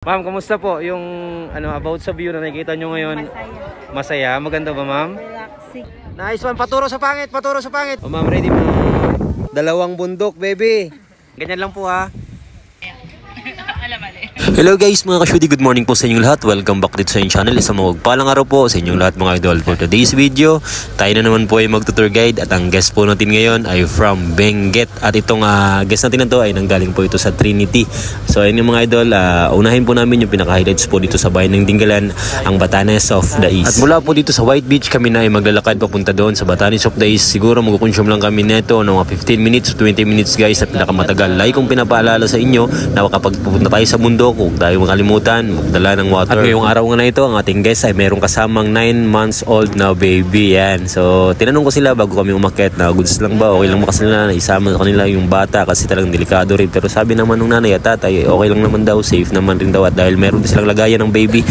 Ma'am, kamusta po yung about sa view na nakikita nyo ngayon? Masaya. Maganda ba, ma'am? Relaxing. Nice one. Paturo sa pangit, paturo sa pangit. Oh, ma'am, ready ma'am. Dalawang bundok, baby. Ganyan lang po ha. Hello guys mga ka-shudi, good morning po sa inyong lahat. Welcome back dito sa inyong channel. Isang mawagpalang araw po sa inyong lahat mga idol. For today's video, tayo na naman po ay mag-tour guide. At ang guest po natin ngayon ay from Benguet. At itong guest natin na to ay nanggaling po ito sa Trinity. So ayun yung mga idol, unahin po namin yung pinaka-highlights po dito sa bayan ng Dingalan, ang Batanes of the East. At mula po dito sa White Beach, kami na ay maglalakad papunta doon sa Batanes of the East. Siguro mag-consume lang kami neto ng mga 15 minutes to 20 minutes guys, at pinakamatagal. Like kong pinapaalala sa inyo na kapag pupunta tayo sa bundok, huwag tayo makalimutan magdala ng water. At ngayong araw nga na ito, ang ating guest ay mayroong kasamang 9 months old na baby. Yan. So tinanong ko sila bago kami umakyat na goods lang ba, okay lang ba kasi nila na isama sa kanila yung bata kasi talagang delikado rin. Pero sabi naman ng nanay at tatay, okay lang naman daw, safe naman rin daw, at dahil meron din silang lagayan ng baby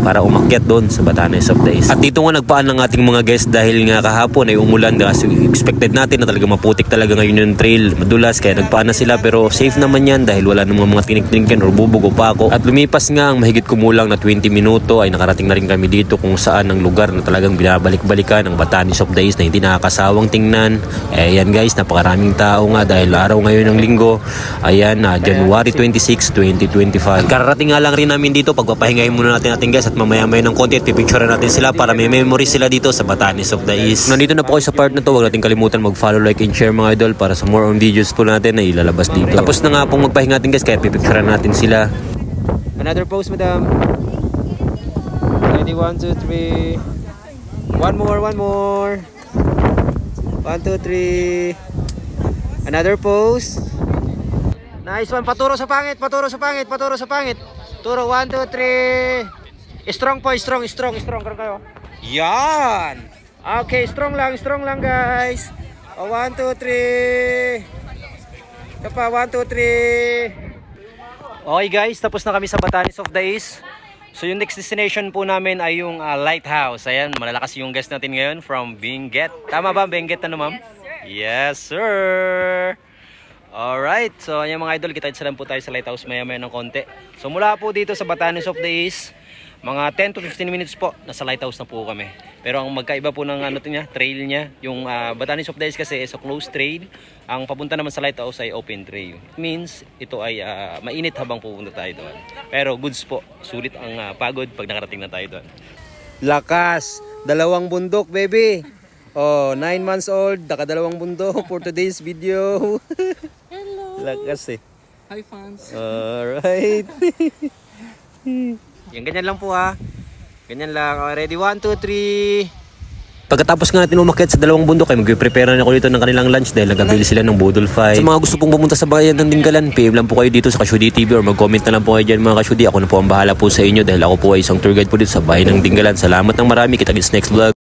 para umakyat doon sa Batanes of the East. At dito nga nagpaan ng ating mga guest dahil nga kahapon ay umulan, kasi expected natin na talaga maputik talaga ngayon yung trail, madulas, kaya nagpaan na sila. Pero safe naman yan dahil wala namang mga tinik-tinikin or bubog o pako. At lumipas nga ang mahigit kumulang na 20 minuto ay nakarating na rin kami dito kung saan ang lugar na talagang binabalik-balikan ng Batanes of the East na hindi nakakasawang tingnan. Ayan guys, napakaraming tao nga dahil araw ngayon ng linggo. Ayan, January 26, 2025. Kararating nga lang rin namin dito, pagpapahingahin muna natin guys at mamaya-maya ng konti at pipicturean natin sila para may memory sila dito sa Batanes of the East. Nandito na po kayo sa part na to, huwag natin kalimutan mag-follow, like and share mga idol para sa more on videos po natin na ilalabas dito. Tapos na nga pong magpahinga natin guys, kaya pipicturean natin sila. Another pose, madam. Ready, 1, 2, 3. One more. 1, 2, 3. Another pose. Nice one. Paturo sa pangit, paturo sa pangit, paturo sa pangit. Turo, 1, 2, 3. Strong po, strong. Karoon kayo. Yan. Okay, strong lang guys. 1, 2, 3. Ito pa, 1, 2, 3. Okay guys, tapos na kami sa Batanes of the East. So yung next destination po namin ay yung Lighthouse. Ayan, malalakas yung guest natin ngayon from Benguet. Tama ba? Benguet ano ma'am? Yes sir! Alright, so ayan mga idol, kita lang po tayo sa Lighthouse maya-maya ng konti. So mula po dito sa Batanes of the East, mga 10 to 15 minutes po, nasa Lighthouse na po kami. Pero ang magkaiba po ng trail niya, yung Batanes of the East kasi is a closed trail. Ang papunta naman sa Lighthouse ay open trail. It means ito ay mainit habang pupunta tayo doon. Pero goods po, sulit ang pagod pag nakarating na tayo doon. Lakas, dalawang bundok baby. Oh, 9 months old, nakadalawang bundok for today's video. Hello. Lakas eh. Hi fans. Alright. Yan, ganyan lang po ha. Ganyan lang. Ready, 1, 2, 3. Pagkatapos nga natin umakyat sa dalawang bundok ay mag-prepare na ako dito ng kanilang lunch dahil nagabili sila ng Budol Fight. Sa mga gusto pong pumunta sa bayan ng Dingalan, PM lang po kayo dito sa Ka-Shudi TV or mag-comment na lang po kayo dyan mga ka-shudi. Ako na po ang bahala po sa inyo dahil ako po ay isang tour guide po dito sa bayan ng Dingalan. Salamat ng marami. Kita-kits next vlog.